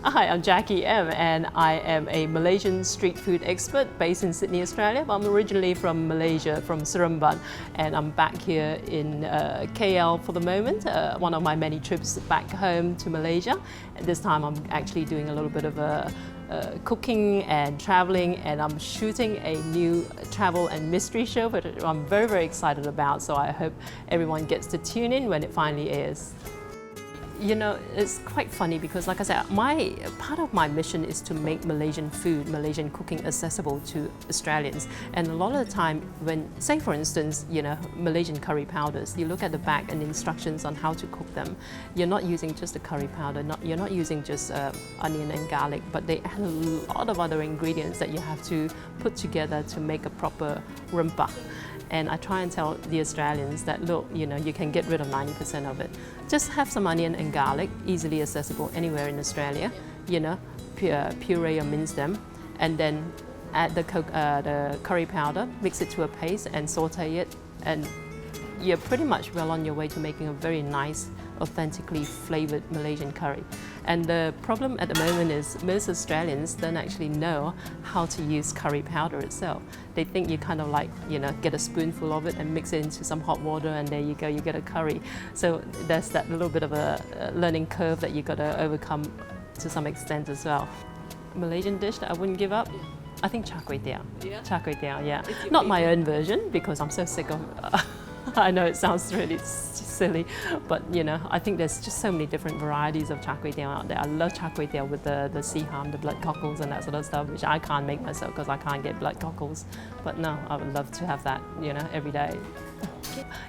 Hi, I'm Jackie M and I am a Malaysian street food expert based in Sydney, Australia. I'm originally from Malaysia, from Seremban, and I'm back here in KL for the moment, one of my many trips back home to Malaysia. And this time I'm actually doing a little bit of cooking and traveling, and I'm shooting a new travel and mystery show that I'm very, very excited about, so I hope everyone gets to tune in when it finally airs. You know, it's quite funny because, like I said, part of my mission is to make Malaysian food, Malaysian cooking accessible to Australians. And a lot of the time when, say for instance, you know, Malaysian curry powders, you look at the back and instructions on how to cook them. You're not using just the curry powder, you're not using just onion and garlic, but they add a lot of other ingredients that you have to put together to make a proper rempah. And I try and tell the Australians that, look, you know, you can get rid of 90% of it. Just have some onion and garlic, easily accessible anywhere in Australia, you know, puree or mince them, and then add the curry powder, mix it to a paste and saute it, and you're pretty much well on your way to making a very nice, authentically flavoured Malaysian curry. And the problem at the moment is most Australians don't actually know how to use curry powder itself. They think you kind of like, you know, get a spoonful of it and mix it into some hot water and there you go, you get a curry. So there's that little bit of a learning curve that you've got to overcome to some extent as well. Malaysian dish that I wouldn't give up? I think char kway teow. Yeah? Char kway teow, yeah. Not my own version because I'm so sick of I know it sounds really silly, but you know, I think there's just so many different varieties of char kway teow out there. I love char kway teow with the sea ham, the blood cockles and that sort of stuff, which I can't make myself because I can't get blood cockles. But no, I would love to have that, you know, every day.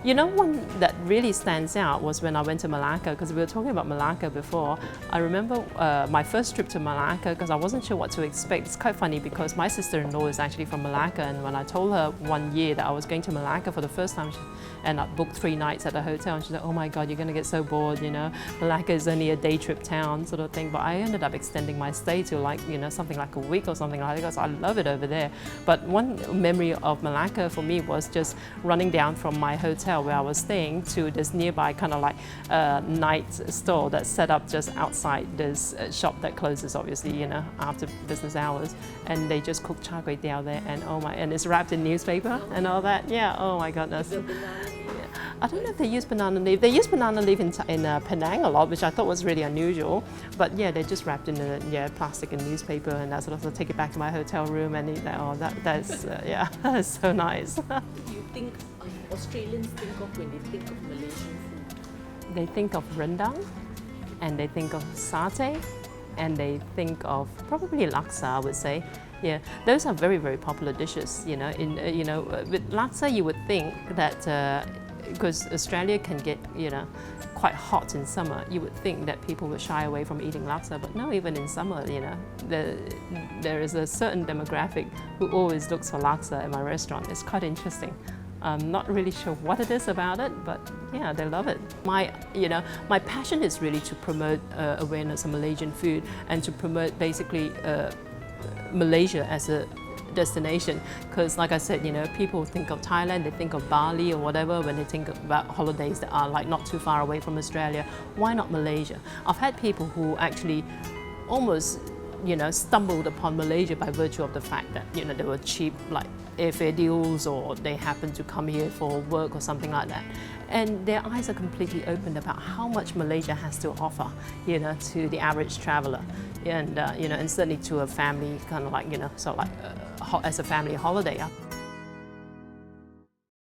You know, one that really stands out was when I went to Malacca, because we were talking about Malacca before. I remember my first trip to Malacca because I wasn't sure what to expect. It's quite funny because my sister-in-law is actually from Malacca, and when I told her one year that I was going to Malacca for the first time, and I booked 3 nights at a hotel, and she said, oh my God, you're going to get so bored, you know, Malacca is only a day trip town sort of thing. But I ended up extending my stay to like, you know, something like a week or something like that because I love it over there. But one memory of Malacca for me was just running down from my hotel where I was staying to this nearby kind of like night store that's set up just outside this shop that closes obviously, you know, after business hours, and they just cook char kway teow there, and oh my, and it's wrapped in newspaper and all that. Yeah, oh my goodness. I don't know if they use banana leaf. They use banana leaf in Penang a lot, which I thought was really unusual. But yeah, they're just wrapped in plastic and newspaper, and that sort of. So take it back to my hotel room and eat that. Oh, that's yeah, that's so nice. What do you think Australians think of when they think of Malaysian food? They think of rendang, and they think of satay, and they think of probably laksa, I would say. Yeah, those are very, very popular dishes. You know, with laksa, you would think that because Australia can get, you know, quite hot in summer, you would think that people would shy away from eating laksa. But no, even in summer, you know, there is a certain demographic who always looks for laksa at my restaurant. It's quite interesting. I'm not really sure what it is about it, but yeah, they love it. My passion is really to promote awareness of Malaysian food and to promote basically Malaysia as a destination, because like I said, you know, people think of Thailand, they think of Bali or whatever when they think about holidays that are like not too far away from Australia. Why not Malaysia? I've had people who actually almost, you know, stumbled upon Malaysia by virtue of the fact that, you know, they were cheap like airfare deals, or they happened to come here for work or something like that. And their eyes are completely opened about how much Malaysia has to offer, you know, to the average traveller, and you know, and certainly to a family kind of like, you know, sort of like as a family holiday.